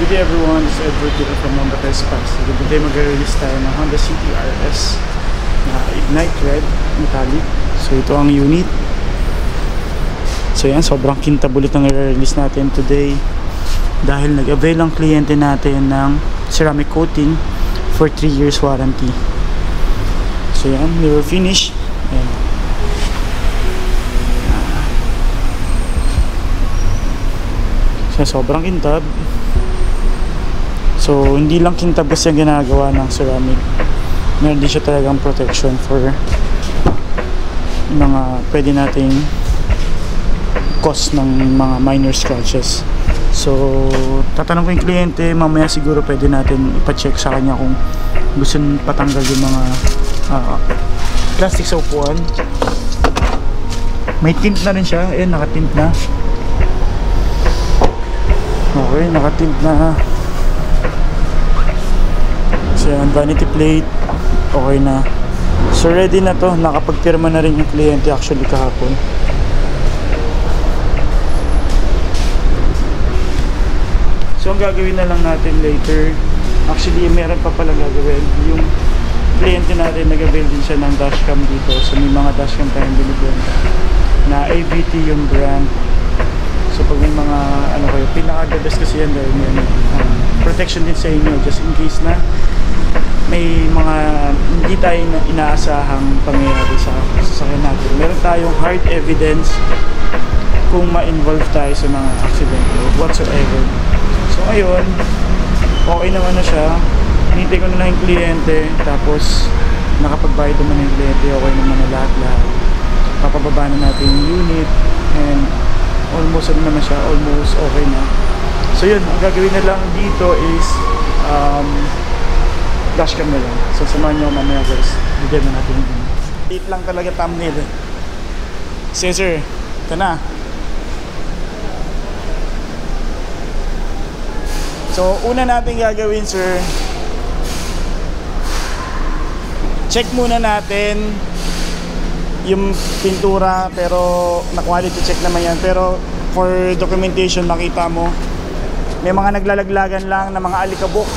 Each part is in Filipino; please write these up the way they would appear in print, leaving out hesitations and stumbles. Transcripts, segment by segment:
Good day everyone, this is Edward dito from Honda Vespas. Today mag-release tayo ng Honda City RS na Ignite Red Metallic. So ito ang unit. So yan, sobrang kintab ulit ang i-release natin today dahil nag-avail ang kliyente natin ng ceramic coating for 3 years warranty. So yan, we were finished. Ayan. So sobrang kintab. So, hindi lang kintab kasi ang ginagawa ng ceramic. Meron din siya talagang protection for mga pwede nating cause ng mga minor scratches. So, tatanong ko yung kliyente, mamaya siguro pwede natin ipacheck sa kanya kung gusto patanggal yung mga plastic sa upuan. May tint na rin siya. Ayan, nakatint na. Okay, nakatint na. So yan, vanity plate okay na. So ready na to, nakapagpirma na rin yung kliyente actually kahapon. So ang gagawin na lang natin later, actually meron pa pala gagawin. Yung kliyente natin nag-avail din siya ng dashcam dito. So may mga dashcam tayong binibenta na AVT yung brand. So pag may mga ano kayo, pinaka-the-best kasi yan dahil may protection din sa inyo just in case na may mga hindi tayo inaasahang pangyayari sa sasakyan natin. Meron tayong hard evidence kung ma-involve tayo sa mga accident or whatsoever. So ayun, okay naman na siya. Hinintay ko na lang yung kliyente, tapos nakapagbayad naman yung kliyente, okay naman na lahat-lahat. Papababa na natin yung unit and almost ano naman siya, almost okay na. So yun, ang gagawin na lang dito is dashcam na lang. So samahan nyo mamaya guys, bigyan na natin yun. Tit lang talaga thumbnail. Sir, ito na. So una natin gagawin sir, check muna natin yung pintura, pero na quality check naman yan, pero for documentation makita mo may mga naglalaglagan lang na mga alikabok.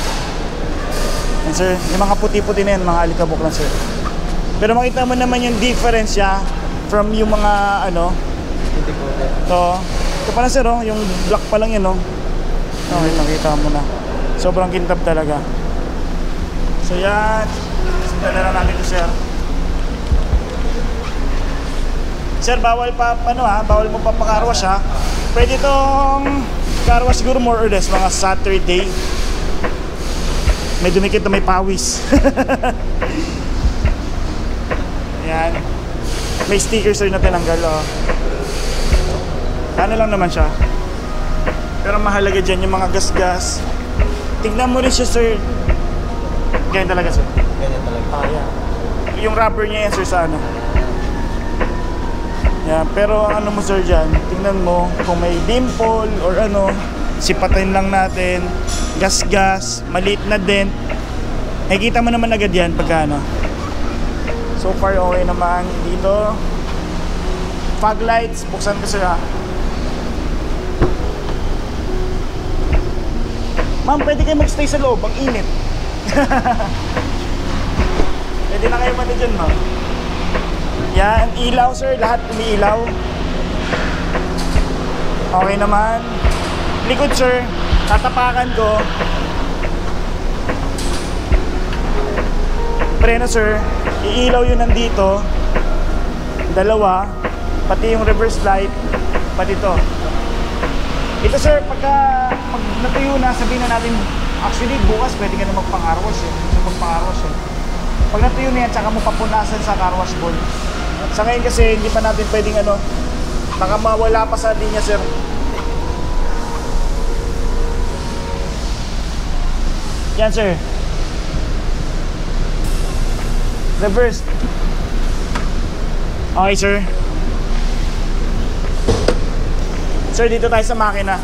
And sir, yung mga puti-puti na yan, mga alikabok lang sir. Pero makita mo naman yung difference siya from yung mga ano ito pala sir, oh, yung black pa lang yan, oh. Okay, nakita mo na sobrang kintab talaga. So yan, sundan na lang natin ito sir. Sir, bawal pa ano ha, bawal mo pa pakarwash ha. Pwede itong karwash siguro more or less mga Saturday. May dumikit na may pawis. Ayan. May stickers rin na tinanggal, oh. Ano lang naman siya. Pero mahalaga dyan yung mga gas-gas. Tignan mo rin siya sir. Ganyan talaga sir. Ganyan talaga. Yeah. Yung rubber niya yan sir sa ano. Yeah, pero ang ano mo sir dyan, tingnan mo kung may dimple or ano, sipatin lang natin, gas-gas, maliit na dent. Nakikita mo naman agad yan pagka ano. So far okay naman dito. Fog lights, buksan ko sir ha. Ma'am, pwede kayo magstay sa loob, ang init. Pwede na kayo mati dyan ma'am. Yan, ilaw sir, lahat umiilaw. Okay naman. Likod sir, tatapakan ko. Preno sir, iilaw yun nandito. Dalawa, pati yung reverse light, pati ito. Ito sir, pagka natuyo na, sabihin na natin, actually bukas pwede ka na magpang-arwash eh. Magpang-arwash eh. Pag natuyo na yan, tsaka mo papunasan sa car wash ball. Sa ngayon kasi hindi pa natin pwedeng ano, baka mawala pa sa linya sir. Yan sir. Reverse. Okay sir. Sir, dito tayo sa makina.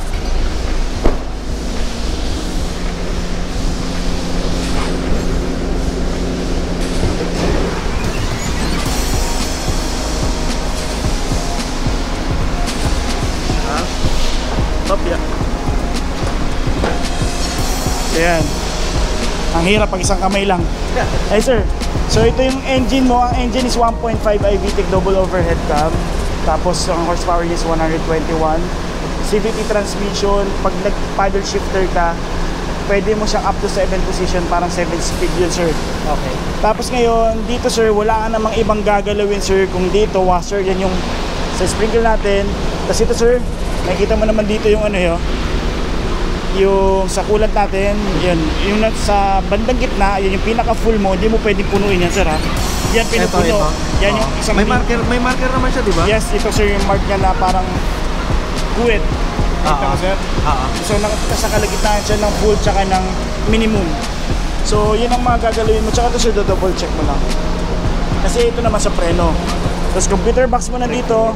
Top ya. So yan. Ang hirap pag isang kamay lang. Hey sir, so ito yung engine mo. Ang engine is 1.5 i-VTEC double overhead cam. Tapos ang horsepower is 121. CVT transmission. Pag nag-paddle shifter ka, pwede mo siyang up to 7 position, parang 7 speed yun sir. Okay. Tapos ngayon, dito sir, wala ka namang ibang gagalawin sir. Kung dito, washer, yan yung sa sprinkle natin. Tapos ito sir, nakikita mo naman dito yung ano yun, yung sa coolant natin, yun, yung sa bandang gitna, yun yung pinaka full mo, hindi mo pwedeng punuin yan sir ha. Yan pinupuno. Yan yung isang may marker naman siya, di ba? Yes, ito sir yung mark niya na parang guwit. Ito sir. So nasa kalagitnaan siya ng full tsaka ng minimum. So yun ang mga gagalawin mo. Tsaka ito sir, double check mo lang. Kasi ito naman sa preno. Tapos computer box mo na dito.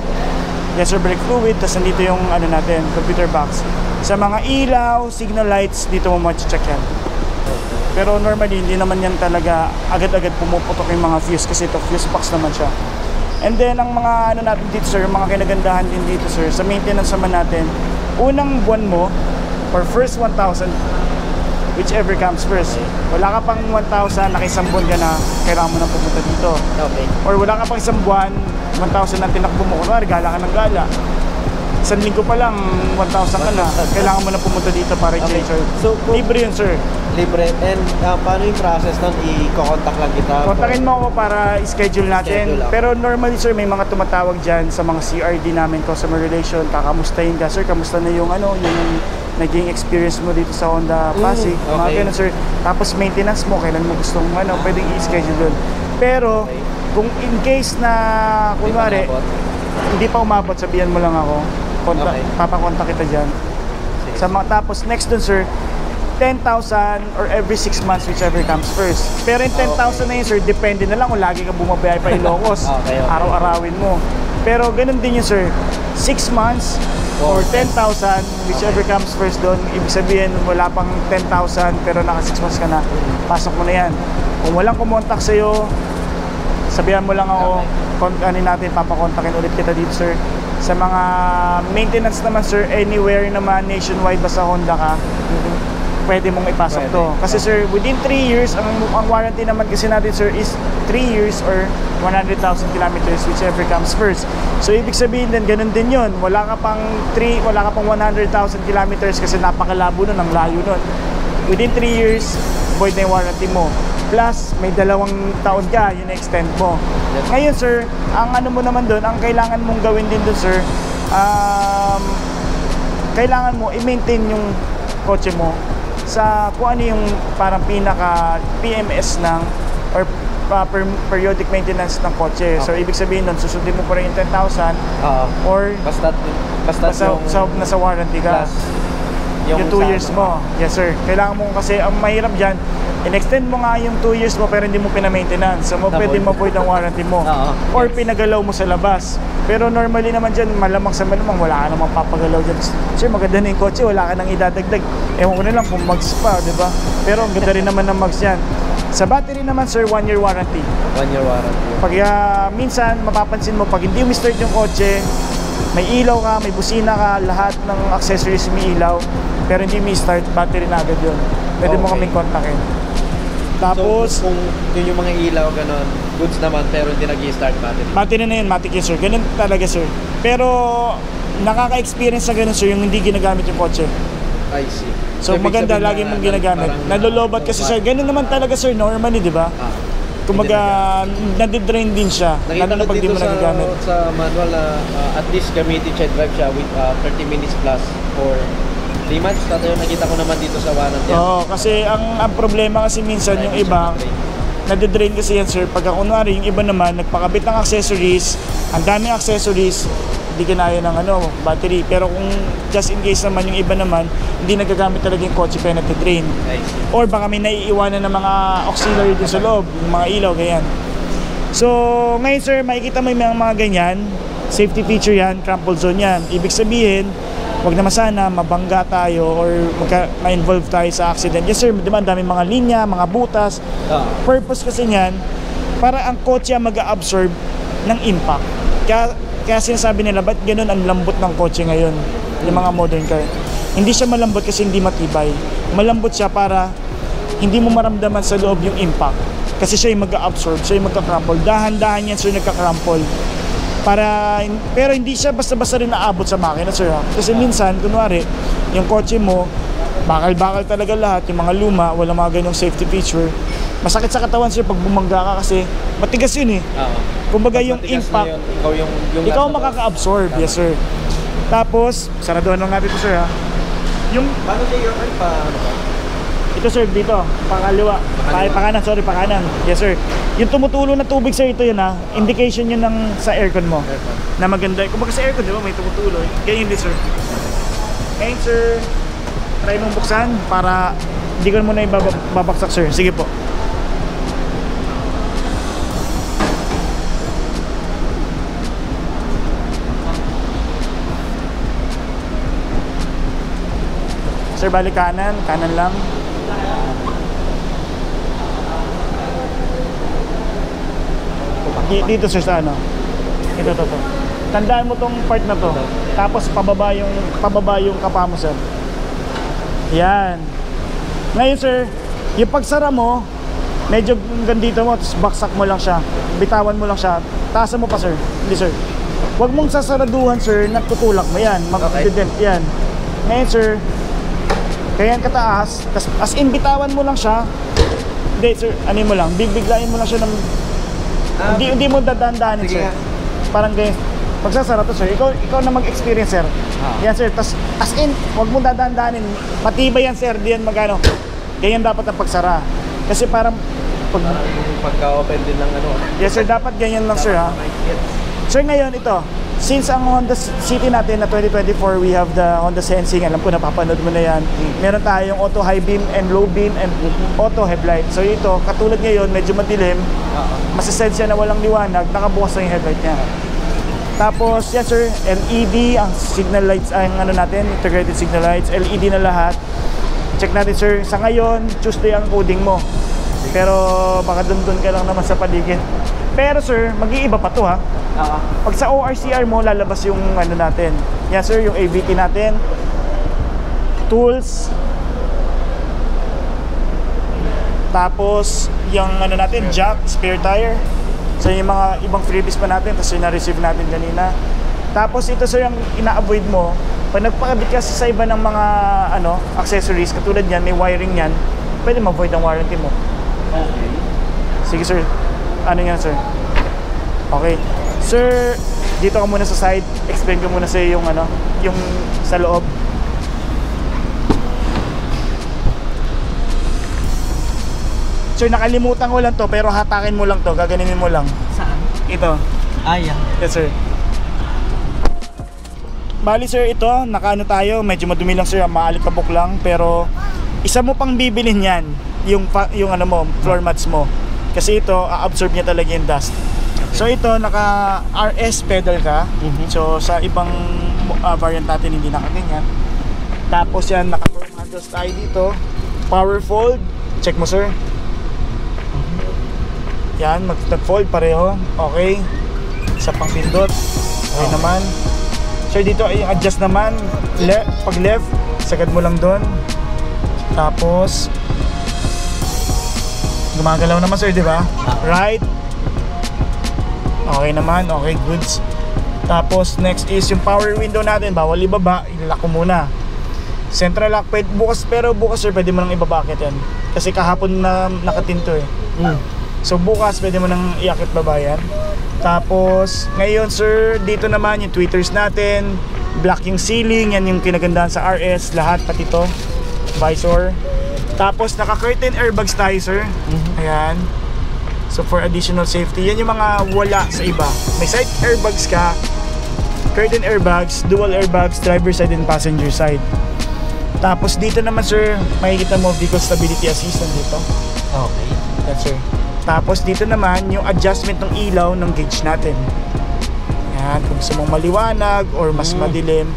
Yes sir, brake fluid. Tapos nandito yung ano natin, computer box. Sa mga ilaw, signal lights, dito mo ma-check yan. Pero normally, hindi naman yan talaga agad-agad pumuputok yung mga fuse. Kasi ito, fuse box naman siya. And then, ang mga ano natin dito sir, mga kinagandahan din dito sir, sa maintenance naman natin, unang buwan mo, or first 1,000, whichever comes first. Wala ka pang 1,000, nakisang buwan ka na, kailangan mo na pumunta dito. Okay. Or wala ka pang isang buwan, 1,000 na tinakbo mo, kunwari, gala ka ng gala. Isang linggo pa lang, 1,000 ka na, kailangan mo na pumunta dito para i-change. Okay. So, libre yun sir. Libre. And paano yung process nun? I-contact lang kita? Kontakin mo ako para i-schedule natin. Pero normally sir, may mga tumatawag dyan sa mga CRD namin, customer relation, kakamustahin ka. Sir, kamusta na yung ano, yung naging experience mo dito sa Honda Pasig. Okay. Mga ganun sir. Tapos maintenance mo, kailan mo gustong ano, pwedeng i-schedule doon. Pero, kung in case na, kunwari, hindi pa umabot, sabihan mo lang ako. Papakontak kita dyan. Tapos next dun sir, 10,000 or every 6 months, whichever comes first. Pero yung 10,000 na yun sir, depende na lang kung lagi ka bumabiyay pa Ilocos. Araw-arawin mo. Pero ganun din yun sir, 6 months or 10,000, whichever comes first doon. Ibig sabihin, wala pang 10,000 pero naka 6 months ka na, pasok mo na yan. Kung walang kumontak sa'yo, sabihan mo lang ako, ano natin, papakontakin ulit kita dito sir. Sa mga maintenance naman sir, anywhere naman nationwide basta Honda ka, pwede mong ipasok to. Kasi sir, within 3 years, ang warranty naman kasi natin sir is 3 years or 100,000 kilometers, whichever comes first. So ibig sabihin din, ganun din yun. Wala ka pang 100,000 kilometers kasi napakalabo nun, ang layo nun. Within 3 years, void na yung warranty mo. Plus, may 2 taon ka, yun na-extend mo. Ngayon sir, ang ano mo naman doon, ang kailangan mong gawin din doon sir, kailangan mo i-maintain yung kotse mo sa kung ano yung parang pinaka PMS ng or periodic maintenance ng kotse. So ibig sabihin nun, susundin mo pa rin yung 10,000 or basta nasa warranty ka. Yung 2 years mo. Yes sir. Kailangan mo kasi, ang mahirap dyan, in-extend mo nga yung 2 years mo pero hindi mo pina-maintenance. So pwede ma-void ang warranty mo. Or pinagalaw mo sa labas. Pero normally naman dyan, malamang sa malamang, wala ka namang papagalaw dyan. Sir, maganda na yung kotse, wala ka nang idadagdag. Ewan ko na lang kung mags pa, di ba? Pero ang ganda rin naman ng mags yan. Sa battery naman sir, 1 year warranty. 1 year warranty. Pag minsan, mapapansin mo, pag hindi start yung kotse, may ilaw ka, may busina ka, lahat ng accessories may ilaw, pero hindi may start, battery na agad yun. Pwede mo kaming kontakin. Tapos, so, kung yun yung mga ilaw, ganon, goods naman, pero hindi nag-i-start battery. Battery na yun, matik yun sir. Ganun talaga sir. Pero, nakaka-experience na ganun sir, yung hindi ginagamit yung kotse. I see. So maganda, lagi mong ginagamit. Nalolobat kasi sir. Ganun naman talaga sir, normally, di ba? Kumaga, nadidrain din siya. Nakita ko dito sa manual na at least gamitin siya, drive siya with 30 minutes plus for 3 months. Tayo nakita ko naman dito sa warranty. Oo, kasi ang problema kasi minsan yung iba, nadidrain kasi yan sir. Pagka kunwari, yung iba naman, nagpakabit ng accessories, ang daming accessories, hindi kinaya ng battery. Pero kung just in case naman yung iba naman, hindi nagagamit talaga yung kotse kaya natidrain. Or baka may naiiwanan ng mga auxiliary din sa loob, yung mga ilaw, ganyan. So, ngayon sir, makikita mo yung mga ganyan, safety feature yan, crumple zone yan. Ibig sabihin, wag naman sana mabangga tayo or ma-involve tayo sa accident. Yes sir, diba, daming mga linya, mga butas. Purpose kasi niyan, para ang kotse mag-absorb ng impact. Kaya sinasabi nila, ba't ganun ang lambot ng kotse ngayon, yung mga modern car? Hindi siya malambot kasi hindi matibay. malambot siya para hindi mo maramdaman sa loob yung impact. Kasi siya yung mag-absorb, siya yung magka-crumple. Dahan-dahan yan sir nagka-crumple. Pero hindi siya basta-basta rin naabot sa makina sir ha? Kasi minsan, kunwari, yung kotse mo, bakal-bakal talaga lahat, yung mga luma, wala mga ganyung safety feature. Masakit sa katawan sir pag bumangga ka kasi matigas yun eh. Kumbaga yung impact, ikaw makaka-absorb, yes sir. Tapos, saraduhan lang natin ito sir ha. Yung, paano siya yung ito sir, dito, pakaliwa, pakanan, sorry, pakanan. Yes sir. Yung tumutulo na tubig sir, ito yun ha. Indication yun ng sa aircon mo. Na maganda. Kumbaga sa aircon, di ba, may tumutulo. Ganyan din sir. Ngayon sir, try mong buksan para hindi ko muna ibabaksak sir. Sige po. Sir, balik kanan, kanan lang. Dito sir sa ano? Ito to. Tandaan mo tong part na to. Tapos pababa yung kapa mo sir. Yan. Ngayon sir, yung pagsara mo, medyo gandito mo, tapos baksak mo lang siya. Bitawan mo lang siya. Taasan mo pa sir. Hindi sir. Huwag mong sasaraduhan sir, nagtutulak mo yan. Mag-dident yan. Ngayon sir, kaya kataas, tas as in bitawan mo lang siya. Hindi sir, ano mo lang, biglayin mo lang siya ng hindi mo dadaan-daanin sir. Parang ganyan. Pagsasara to sir, ikaw na mag-experience sir. Yan sir, tas as in, huwag mo dadaan-daanin. Matibay yan sir, diyan magano. Ganyan dapat ang pagsara. Kasi parang pagka-open din ng ano. Yes sir, dapat ganyan lang sir ha. Sir ngayon ito, since ang Honda City natin na 2024, we have the Honda Sensing. Alam ko napapanood mo na yan. Meron tayong auto high beam and low beam and auto headlight. So ito, katulad ngayon, medyo madilim. Masisense siya na walang liwanag, nakabukas na yung headlight niya. Tapos, yes sir, LED, ang signal lights, ang ano natin, integrated signal lights, LED na lahat. Check natin sir, sa ngayon, Tuesday ang coding mo. Pero baka dun ka lang naman sa paligid. Pero sir, mag-iiba pa to ha. Pag sa ORCR mo, lalabas yung ano natin. Yan sir, yung AVT natin. Tools. Tapos, yung ano natin, jack, spare tire. So yung mga ibang freebies pa natin, tapos yung na-receive natin kanina. Tapos ito sir, yung ina-avoid mo. Pag nagpakabit ka sa iba ng mga ano, accessories, katulad yan, may wiring yan, pwede ma-avoid ang warranty mo. Okay. Sige sir, ano yan sir? Okay. Sir, dito ka muna sa side. Explain ko muna sa yung ano, yung sa loob. Sir, nakalimutan ko lang to, pero hatakin mo lang to, gaganinin mo lang. Saan? Ito. Yan. Yes sir. Bali sir, ito, nakaano tayo, medyo madumi lang sir, maalikabok lang, pero isa mo pang bibilin yan, yung ano mo, floor mats mo. Kasi ito, a-absorb niya talaga yung dust. So ito, naka RS pedal ka. So sa ibang variant natin hindi nakaganyan. Tapos yan, naka-firm handles tayo dito. Power fold, check mo sir. Yan, mag-fold pareho. Okay. Isa pang pindot. Okay naman. So dito ay adjust naman. Pag left, sagad mo lang doon. Tapos gumagalaw naman sir, di ba? Right. Okay naman, okay, goods. Tapos next is yung power window natin, bawal ibaba, ilalak ko muna. Central lock, bukas, pero bukas sir, pwede mo nang ibabakit yan. Kasi kahapon na nakatinto eh. So bukas, pwede mo nang iakit baba yan. Tapos, ngayon sir, dito naman yung tweeters natin, black yung ceiling, yan yung kinagandahan sa RS, lahat, pati to, visor. Tapos naka-curtain airbags tayo sir. Ayan. So for additional safety, yan yung mga wala sa iba. May side airbags ka, curtain airbags, dual airbags, driver side and passenger side. Tapos dito naman sir, makikita mo vehicle stability assistant dito. Okay. That's sir. Tapos dito naman yung adjustment ng ilaw ng gauge natin. Yan, kung gusto mong maliwanag or mas madilim,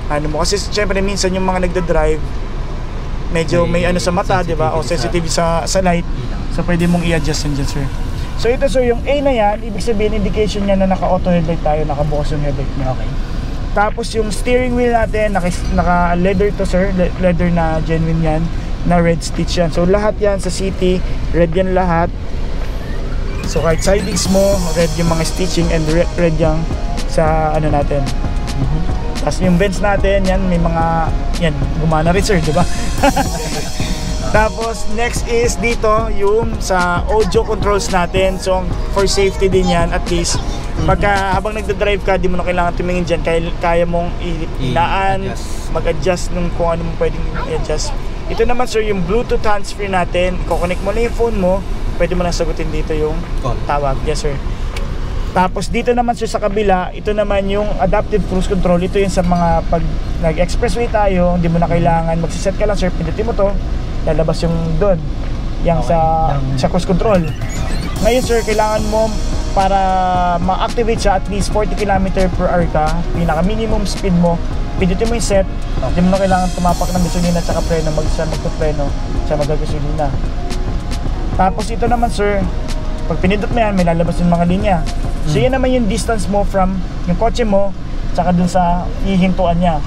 ano mo, kasi syempre minsan yung mga nagda-drive medyo may ano sa mata, di ba? O sensitive sa light. So pwede mong i-adjust yan dyan sir. So ito sir, yung A na yan, ibig sabihin indication niya na naka-auto headlight tayo, nakabukas yung headlight niya. Okay. Tapos yung steering wheel natin, naka leather to sir, leather na genuine yan. na red stitch yan. So lahat yan sa city, red yan lahat. So kahit sidings mo, red yung mga stitching and red yung sa ano natin. Tapos yung vents natin, yan may mga, yan, gumana rin sir, di ba? Tapos next is dito yung sa audio controls natin. So for safety din yan, at least pagka habang nagda-drive ka, di mo na kailangan tumingin dyan, kaya mong ilaan, mag-adjust nung kung ano mo pwedeng i-adjust. Ito naman sir, yung Bluetooth hands-free natin, i-connect mo na yung phone mo, pwede mo na sagutin dito yung tawag. Yes sir. Tapos dito naman sir sa kabila, ito naman yung adaptive cruise control. Ito yung sa mga pag nag-expressway tayo, hindi mo na kailangan magsiset ka lang sir, pindutin mo to, lalabas yung doon, yung sa cruise control. Ngayon sir, kailangan mo para ma-activate siya at least 40 km per hour ka, pinaka minimum speed mo, pindutin mo yung set, hindi mo na kailangan tumapak ng gasolina at saka preno, magpapreno siya mag-gasolina. Tapos ito naman sir, pag pinindot mo yan, may lalabas yung mga linya. So yan naman yung distance mo from yung kotse mo tsaka dun sa hihintuan niya.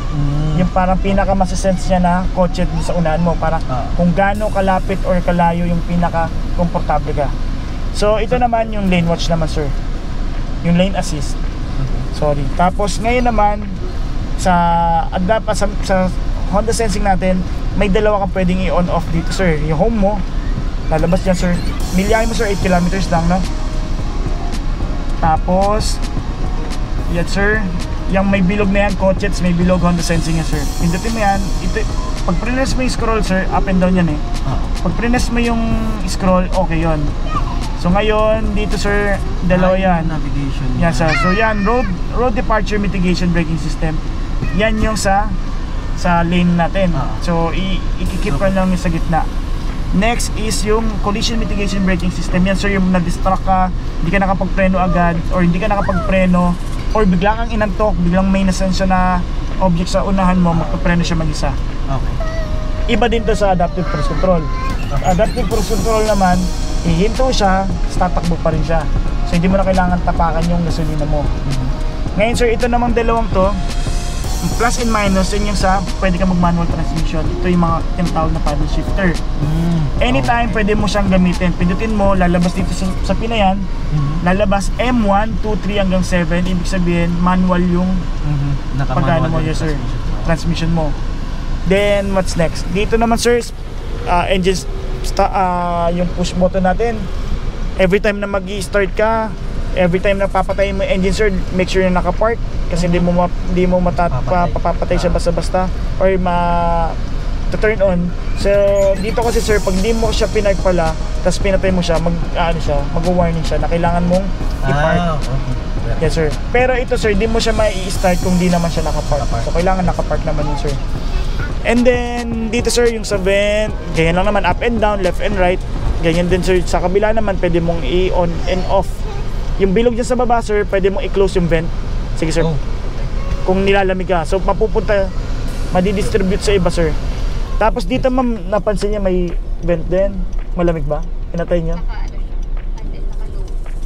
Yung parang pinaka masisense niya na kotse dun sa unahan mo, para kung gaano kalapit or kalayo yung pinaka komportable ka. So ito naman yung lane watch naman sir, yung lane assist. Sorry. Tapos ngayon naman sa Honda Sensing natin, may dalawa kang pwedeng i-on off dito sir. Yung home mo, lalabas dyan sir, miliyahin mo sir, 8 kilometers lang, no? Tapos yan sir, yung may bilog na yan, Cochets, may bilog Honda Sensing yan sir. Pindutin mo yan, ito, pag press mo yung scroll sir, up and down yan eh. Pag press mo yung scroll, okay yon. So ngayon, dito sir, dalawa yan. Navigation. Yan sir, so yan, road departure mitigation braking system. Yan yung sa lane natin. So i-keep ka lang sa gitna. Next is yung collision mitigation braking system. Yan sir, yung na-distract ka, hindi ka nakapagpreno agad, or hindi ka nakapagpreno, or bigla kang inantok, biglang may nasensya na object sa unahan mo, magpapreno siya mag-isa. Okay. Iba din to sa adaptive cruise control. Adaptive cruise control naman, ihinto siya, tatakbo pa rin siya. So hindi mo na kailangan tapakan yung gasolina mo. Ngayon sir, ito namang dalawang to, plus and minus, yun yung sa pwede ka mag-manual transmission. Ito yung mga tinatawag na paddle shifter. Anytime pwede mo siyang gamitin. Pindutin mo, lalabas dito sa pinayan, lalabas M1, 2, 3 hanggang 7. Ibig sabihin, manual yung pagkano mo, yes sir, transmission mo. Then what's next? Dito naman sir, engine yung push button natin. Every time na mag-i-start ka, every time na papatay mo yung engine sir, make sure na naka-park, kasi hindi mo papatay siya basta-basta or turn on. So dito kasi sir, pag hindi mo siya pinark pala, tapos pinatay mo siya, mag-warning siya na kailangan mong i-park. Yes sir. Pero ito sir, hindi mo siya mai-start kung di naman siya naka-park. So kailangan naka-park naman yun sir. And then dito sir, yung sa vent, ganyan lang naman, up and down, left and right. Ganyan din sir, sa kabila naman pwede mong i-on and off. Yung bilog dyan sa baba sir, pwede mong i-close yung vent. Sige sir, kung nilalamig ka. So mapupunta, madidistribute sa iba sir. Tapos dito ma'am, napansin niya may vent din. Malamig ba? Pinatay niya?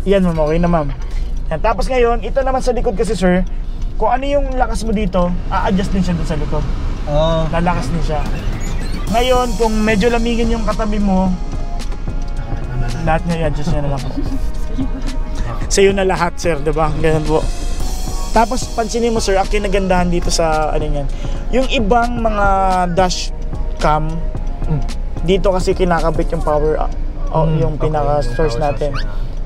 Yan ma'am, okay na ma'am. Yan. Tapos ngayon, ito naman sa likod kasi sir, kung ano yung lakas mo dito, a-adjust din siya dun sa likod. Lalakas din siya. Ngayon, kung medyo lamigin yung katabi mo, lahat niya i-adjust niya na lang. Sa'yo na lahat sir, diba? Ganyan po. Tapos pansinin mo sir, ang kinagandahan dito sa ano yan, yung ibang mga dash cam, dito kasi kinakabit yung power, yung pinaka source natin.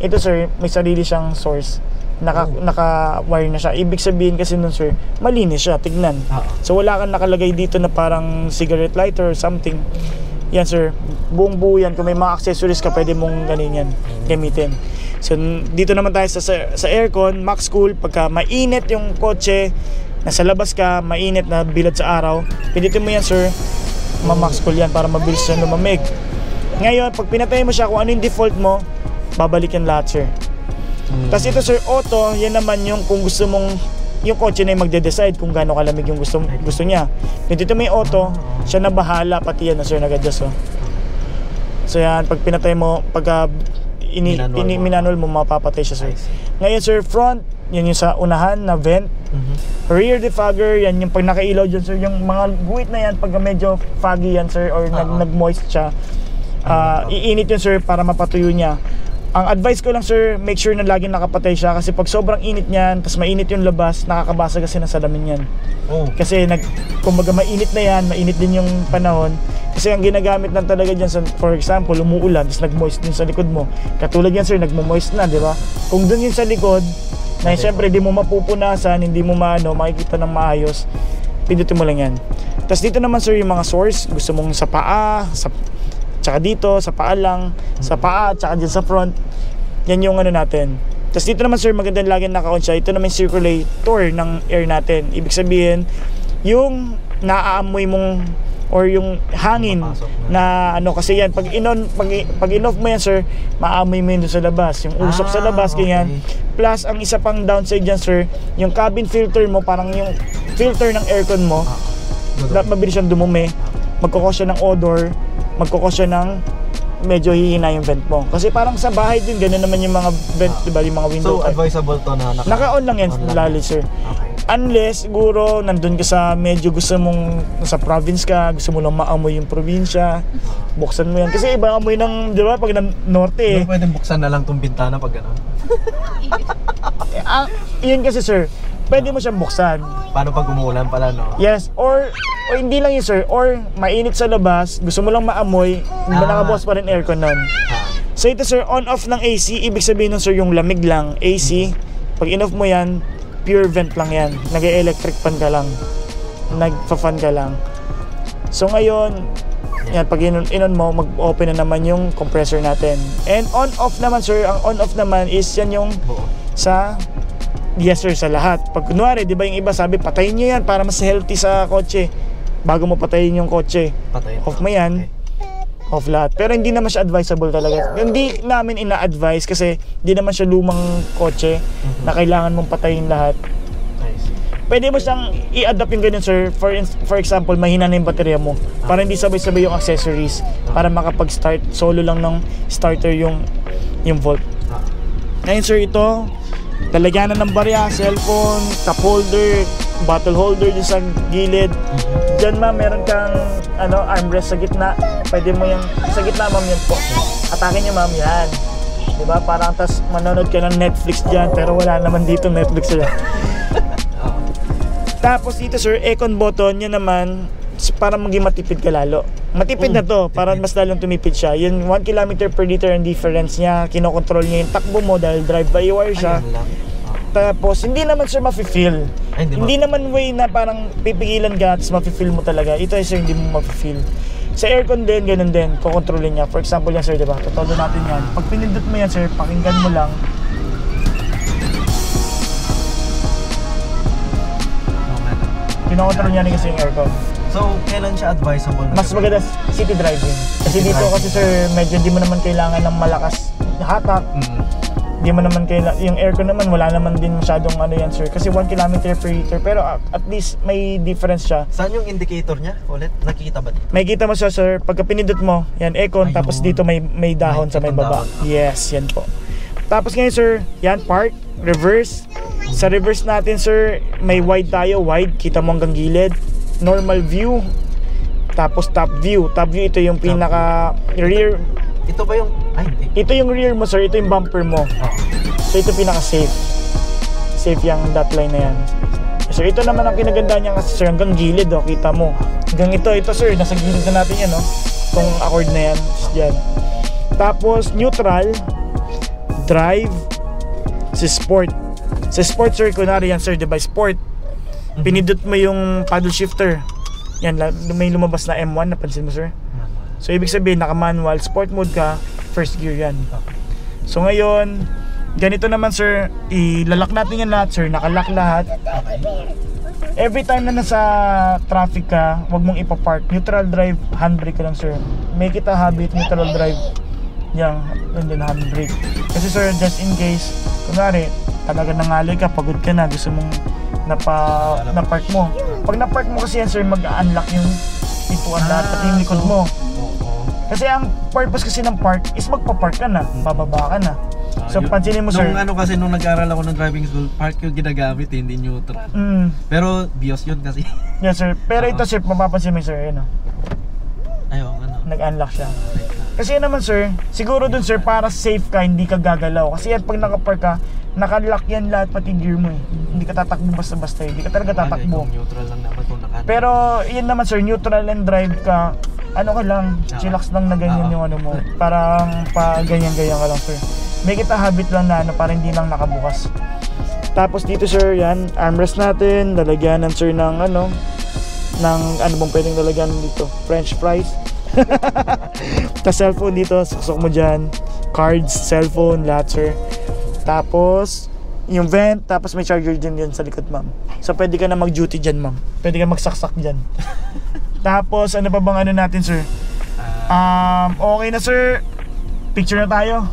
Ito sir, may sarili siyang source, naka-wire na siya. Ibig sabihin kasi nun sir, malinis siya, tignan. So wala kang nakalagay dito na parang cigarette lighter or something. Yan sir, buong buo yan. Kung may mga accessories ka, pwede mong ganin yan, gamitin. So dito naman tayo sa aircon, max cool. Pagka mainit yung kotse, nasa labas ka, mainit na bilad sa araw, pindutin mo yan sir, ma-max cool yan para mabilis siya lumamig. Ngayon, pag pinatay mo siya, kung ano yung default mo, babalik yan lahat sir. Tapos ito sir, auto, yan naman yung kung gusto mong, yung kotse na yung magde-decide kung gaano kalamig yung gusto niya. Pindutin mo yung auto, siya na bahala, pati yan na sir, nag-adjust. So yan, pag pinatay mo, pag minanol mo, mapapatay siya sir. Ngayon sir, front yan yung sa unahan na vent. Rear defogger, yan yung pag nakailaw dyan sir, yung mga guhit na yan pag medyo foggy yan sir or nag-moist siya, iinit yun sir para mapatuyo niya. Ang advice ko lang sir, make sure na laging nakapatay siya kasi pag sobrang init niyan, tapos mainit yung labas, nakakabasa kasi ng salamin yan. Kasi kumbaga mainit na yan, mainit din yung panahon. Kasi ang ginagamit lang talaga dyan, for example, umuulan, tapos nag-moist din sa likod mo. Katulad yan sir, nagmo-moist na, di ba? Kung dun yun sa likod, na siyempre di mo mapupunasan, hindi mo makikita ng maayos, pindutin mo lang yan. Tapos dito naman sir, yung mga source, gusto mong sa paa, tsaka dito, sa paa lang, sa paa, tsaka dyan sa front. Yan yung ano natin. Tapos dito naman sir, magandang lagi naka-on siya. Ito naman circulator ng air natin. Ibig sabihin, yung naaamoy mong or yung hangin na ano, kasi yan, pag in-off mo yan sir, maamoy mo yun sa labas. Yung usok sa labas, ganyan. Plus, ang isa pang downside dyan sir, yung cabin filter mo, parang yung filter ng aircon mo, mabilis siyang dumumi. Magkukos siya ng odor, magkukos siya ng medyo hihina yung vent mo. Kasi parang sa bahay din, ganun naman yung mga vent, diba, yung mga window. So, advisable to na naka-on lang yan, lalo sir. Unless, siguro, nandun ka sa medyo gusto mong, sa province ka, gusto mo lang maamoy yung probinsya, buksan mo yan. Kasi iba amoy ng, di ba, pag ng norte pwedeng buksan na lang tong bintana pag gano'n. Yun kasi sir, pwede mo siyang buksan. Paano pag umuulan pala, no? Yes, or hindi lang yun sir, or mainit sa labas, gusto mo lang maamoy, hindi ba nakabukas pa rin aircon nun. So ito sir, on-off ng AC, ibig sabihin nun sir, yung lamig lang, AC, pag in-off mo yan, pure vent lang yan, nag-electric fan ka lang, nagpa-fan ka lang. So ngayon, yan, pag in-on mo, mag-open na naman yung compressor natin. And on-off naman sir, ang on-off naman is yan yung sa yes sir, sa lahat. Pag kunwari, di ba yung iba sabi, patayin nyo yan para mas healthy sa kotse. Bago mo patayin yung kotse, off mo yan, off lahat. Pero hindi naman siya advisable talaga. Hindi namin ina-advise kasi hindi naman siya lumang kotse na kailangan mong patayin lahat. Pwede mo siyang i-adapt yung ganyan sir. For example, mahina na yung baterya mo para hindi sabay-sabay yung accessories, para makapag-start, solo lang ng starter yung volt. Ngayon sir, ito lalagyanan ng barya, cellphone, cup holder, bottle holder dyan sa gilid. Diyan ma'am, meron kang armrest sa gitna. Pwede mo yung sa gitna ma'am, yan po. Atake niya ma'am, yan. Diba? Parang tas manonood ka ng Netflix dyan, pero wala naman dito Netflix dyan. Tapos dito sir, aircon button, yan naman para maging matipid ka lalo. Matipid na to, para mas lalong tumipid siya. Yung 1 km per liter ang difference niya. Kinokontrol niya yung takbo mo dahil drive-by-wire siya. Tapos hindi naman sir mafe-feel. Hindi naman way na parang pipigilan ka at mafe-feel mo talaga. Ito sir, hindi mo mafe-feel. Sa aircon din, ganun din, kukontrolin niya. For example yan sir, diba? Totoo natin yan. Pag pinindot mo yan sir, pakinggan mo lang. Kinokontrol niya rin kasi yung aircon. So, kailan siya advisable? Mas maganda city driving. Kasi dito kasi sir, medyo di mo naman kailangan ng malakas na hatak. Di mo naman kailangan, yung aircon naman wala naman din masyadong yan sir. Kasi 1 km per liter, pero at least may difference siya. Saan yung indicator niya ulit? Nakikita ba dito? May kita mo siya sir, pagka pinindot mo, yan aircon, tapos dito may dahon sa may baba. Yes, yan po. Tapos ngayon sir, yan park, reverse. Sa reverse natin sir, may wide tayo, wide, kita mo hanggang gilid. Normal view, tapos top view. Top view, ito yung pinaka rear. Ito ba yung, ito yung rear mo sir, ito yung bumper mo. So ito pinaka safe. Safe yung dot line na yan. So ito naman ang kinagandaan niya kasi sir, hanggang gilid kita mo. Hanggang ito sir, nasa gilid na natin yan itong accord na yan, dyan. Tapos neutral, drive, sa sport. Sa sport sir, kunwari yan sir, diba sport, pinindot mo yung paddle shifter, yan, may lumabas na M1, napansin mo sir? So ibig sabihin, naka manual, sport mode ka, first gear yan. So ngayon, ganito naman sir, ilalak natin yan lahat sir, nakalak lahat. Every time na nasa traffic ka, wag mong ipapark, neutral drive, handbrake ka lang sir. Make it a habit, neutral drive, yan, and then handbrake. Kasi sir, just in case, kunwari, talaga nangalay ka, pagod ka na, gusto mong na-park mo. Pag na-park mo kasi yan sir, mag-unlock yung pintuan lahat at yung likod mo. Kasi ang purpose kasi ng park is magpa-park ka na, bababa ka na. So pansinin mo sir. Nung ano kasi nung nag-aral ako ng driving school, park yung ginagamit, hindi neutral. Pero BIOS yun kasi. Yes sir. Pero ito sir, mapapansin mo sir, yun o. Ayun, ano. Nag-unlock siya. Kasi yun naman sir, siguro dun sir, para safe ka, hindi ka gagalaw. Kasi yan, pag nakapark ka, nakalock yan lahat pati gear mo eh. Hindi ka tatakbo basta-basta eh. Hindi ka talaga tatakbo. Neutral lang naman kung naka. Pero yun naman sir, neutral and drive ka, ano ka lang, chillax lang na ganyan yung ano mo. Parang pa ganyan-ganyan ka lang sir. Make it a habit lang na ano, para hindi lang nakabukas. Tapos dito sir, yan, armrest natin, lalagyanan sir ng ano bang pwedeng lalagyan dito? French fries. Tapos cellphone dito, suksok mo dyan. Cards, cellphone, lahat sir. Tapos yung vent, tapos may charger din yan sa likod ma'am. So pwede ka na mag-duty dyan ma'am. Pwede ka magsaksak dyan. Tapos ano pa bang ano natin sir? Okay na sir. Picture na tayo.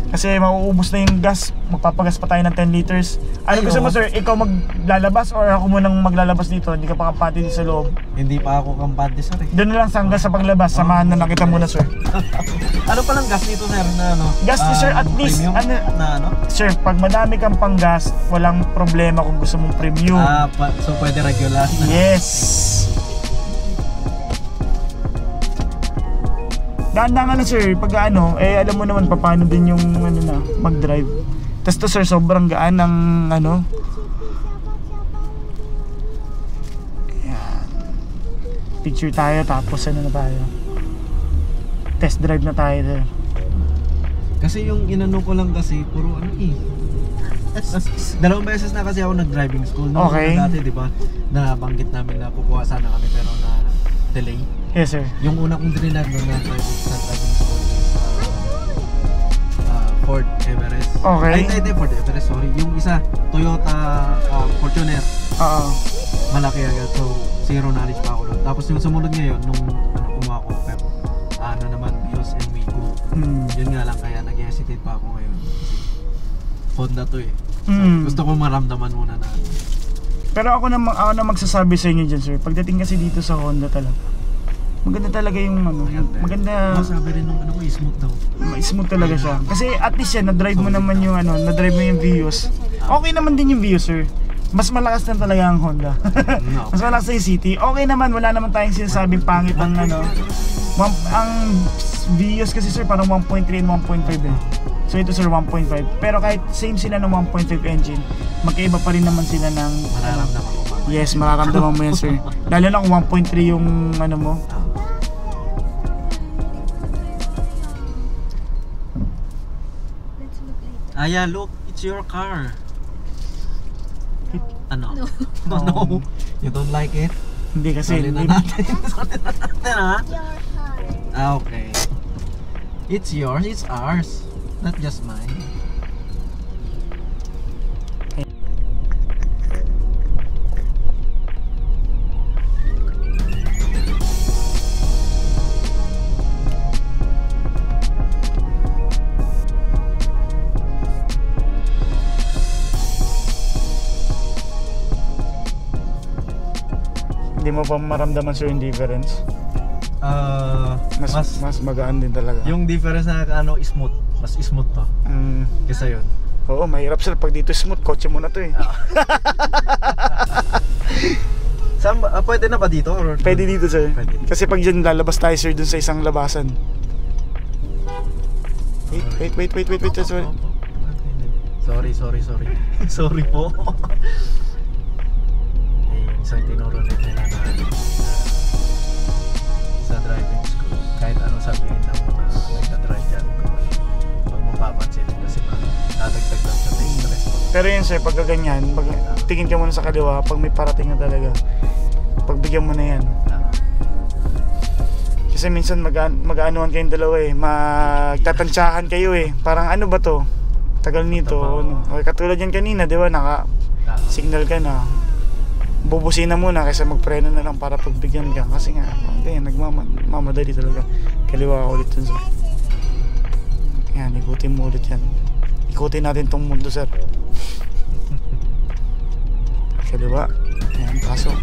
Kasi mauubos na yung gas. Magpapagas pa tayo ng 10 liters. Ano gusto mo sir? Ikaw maglalabas or ako munang maglalabas dito? Hindi ka pa kampante dito sa loob? Hindi pa ako kampante sir eh. Doon na lang sa hanggang sa paglabas. Samahan na nakita muna sir. Ano palang gas dito sir na ano? Gas ni sir at least premium ano, na ano? Sir, pag madami kang pang gas, walang problema kung gusto mong premium. So pwede regular na. Yes. Dahan-dahan na sir, pag ano, alam mo naman paano din yung ano na, mag-drive. Tapos to sir, sobrang gaan ng ano. Ayan. Picture tayo, tapos ano na tayo. Test drive na tayo sir. Kasi yung inano ko lang kasi, puro ano eh. Dalawang beses na kasi ako nag-driving school. No? Okay. Dati diba, nabanggit namin na kukuha sana kami pero na delay. Yes sir. Yung una kong drinag doon na driving school is Ford Everest. Okay. Ay, Ford Everest, sorry. Yung isa, Toyota Fortuner. Oo. Malaki agad, so zero knowledge pa ako doon. Tapos yung sumunod ngayon, nung kumuha ko Pep, naman, BIOS and Wigo. Yun nga lang, kaya nag-hesitate pa ako ngayon. Honda to eh. So, gusto ko maramdaman muna na. Pero ako na magsasabi sa inyo dyan sir, pagdating kasi dito sa Honda talaga, maganda talaga yung ano, maganda. Masabi rin nung ano ko, smooth daw. Smooth talaga siya. Kasi at least yan, na-drive mo naman yung ano, na-drive mo yung Vios. Okay naman din yung Vios sir. Mas malakas na talaga ang Honda. Mas malakas na yung City. Okay naman, wala naman tayong sinasabing pangit ang ano. Ang Vios kasi sir, parang 1.3 and 1.5 eh. So ito sir, 1.5. Pero kahit same sila ng 1.5 engine, magkaiba pa rin naman sila ng mararamdaman ko. Yes, mararamdaman mo yan sir. Lalo na kung 1.3 yung ano mo. Aya, look, it's your car. Ano? No. You don't like it? Hindi kasi. Sorry na natin. Sorry na natin ha? Okay. It's yours, it's ours. Not just mine. Hindi mo pa maramdaman sir yung difference? Mas magaan din talaga. Yung difference na ano, smooth. Mas smooth to. Kesa yun. Oo, mahirap sir. Pag dito smooth, kotse mo na to eh. Saan ba? Pwede na ba dito? Or pwede dito sir. Pwede. Kasi pag dyan lalabas tayo sir dun sa isang labasan. Wait. Sorry. Sorry po. Isang tinuro nito na sa driving school. Kahit anong sabihin ng mga nagda-drive dyan, huwag mo papansin kasi nadagdag lang sa stress mo. Pero yun sir, pagka ganyan, tingin ka muna sa kaliwa, pag may parating na talaga, pagbigyan mo na yan. Kasi minsan mag-aanuhan kayong dalawa eh, magtatansyahan kayo eh. Parang ano ba to? Tagal nito. Ano? Katulad yan kanina, di ba? Naka-signal ka na. Bubusin na muna kaysa magpreno na lang para pagbigyan ka. Kasi nga, ganyan, nagmamadali talaga. Kaliwa ka ulit dun sir. Yan, ikutin mo ulit yan. Ikutin natin tong mundo sir. Kaliwa. Yan, pasok.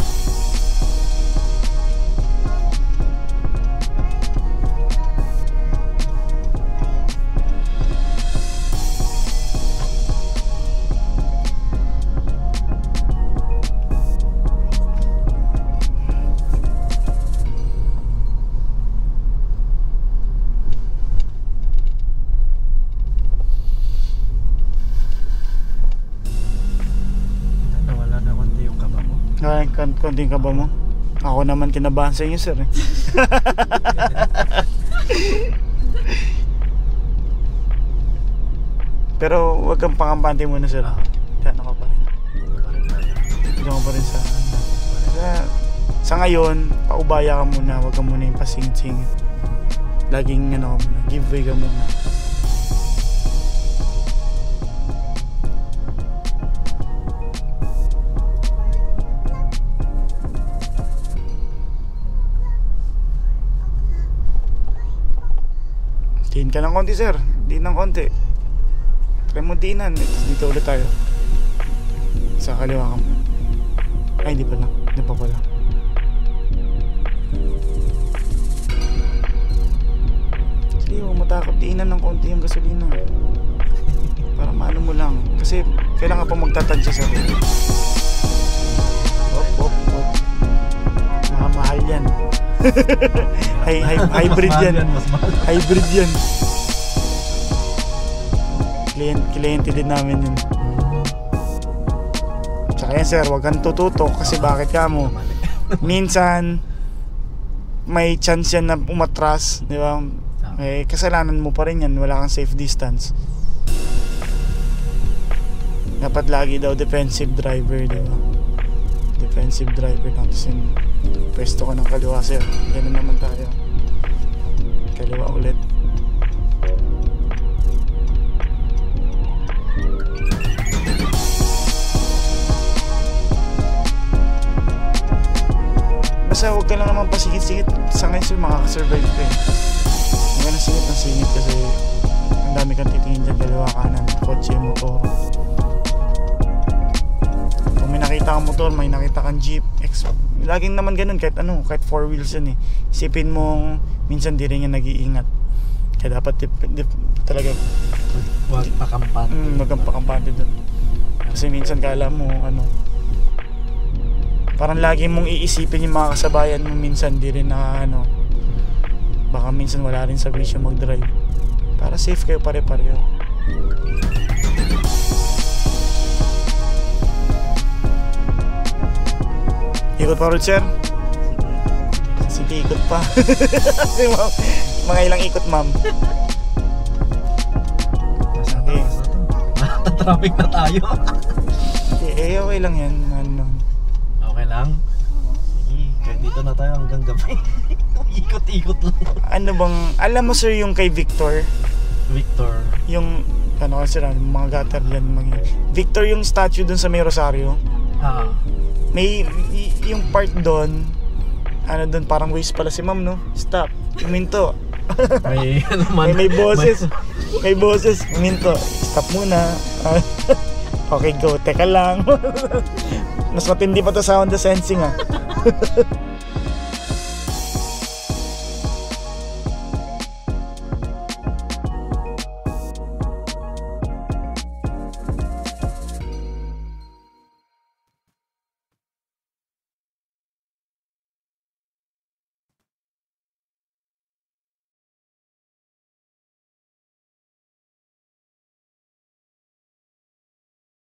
konting kaba mo. Ako naman kinabahan sa inyo, sir. Eh. Pero wag kang pangambante muna, sir. Kano ka pa rin. Diyan ka pa rin sa ngayon, paubaya ka muna. Wag ka muna yung pasing-singit. Laging ano ka muna, give way ka muna. Diin ka ng konti, sir. Diin ng konti. Try mo diinan. Dito ulit tayo. Sa kaliwa ka mo. Ay, hindi pala. Hindi pa pala. Sige, huwag matakot. Diinan ng konti yung gasolina. Para maano mo lang. Kasi kailangan pa magtatansya, sir. Hop. Mahal yan. Hybrid yan. Hybrid yan. Kliyente din namin yun. Tsaka yan, sir, wag kang tututok kasi bakit ka mo? Minsan may chance yan na umatras, di ba? Eh, kasalanan mo pa rin yan, wala kang safe distance. Dapat lagi daw defensive driver, di ba? Defensive driver lang. Tapos yung pwesto ka ng kaliwa, sir. Yan naman tayo. Kaliwa ulit. Basta huwag ka lang naman pasigit-sigit. Sa ngayon, sir, makakasurvive ka eh. Huwag ka na singit kasi ang dami kang titingin dyan, kaliwa kanan, kotse, motor. Kung may nakita kang motor, may nakita kang jeep, laging naman ganun kahit ano, kahit 4 wheels yan eh. Isipin mong minsan di rin yan nag-iingat. Kaya dapat talaga huwag pakampante. Huwag kang pakampante dun. Kasi minsan kala mo ano, parang lagi mong iisipin yung mga kasabayan mo, minsan di rin na ano, baka minsan wala rin sa vision mag-drive. Para safe kayo pare-pareho. Ikot pa ulit, sir? Sige, ikot pa. Mga ilang ikot, ma'am. Okay. Traffic na tayo. Okay lang yan. Okay lang? Sige, kahit dito na tayo hanggang gabi. Ikot-ikot lang. Ano bang, alam mo, sir, yung kay Victor? Yung, ano kasi sir, mga gutter dyan. Victor, yung statue dun sa may Rosario. May yung part doon, ano doon, parang waste pala si ma'am, no? Stop, uminto. May ano man, may boses. May boses, uminto. Stop muna. Okay, go. Teka lang. Mas matindi pa to sa Honda Sensing, ah.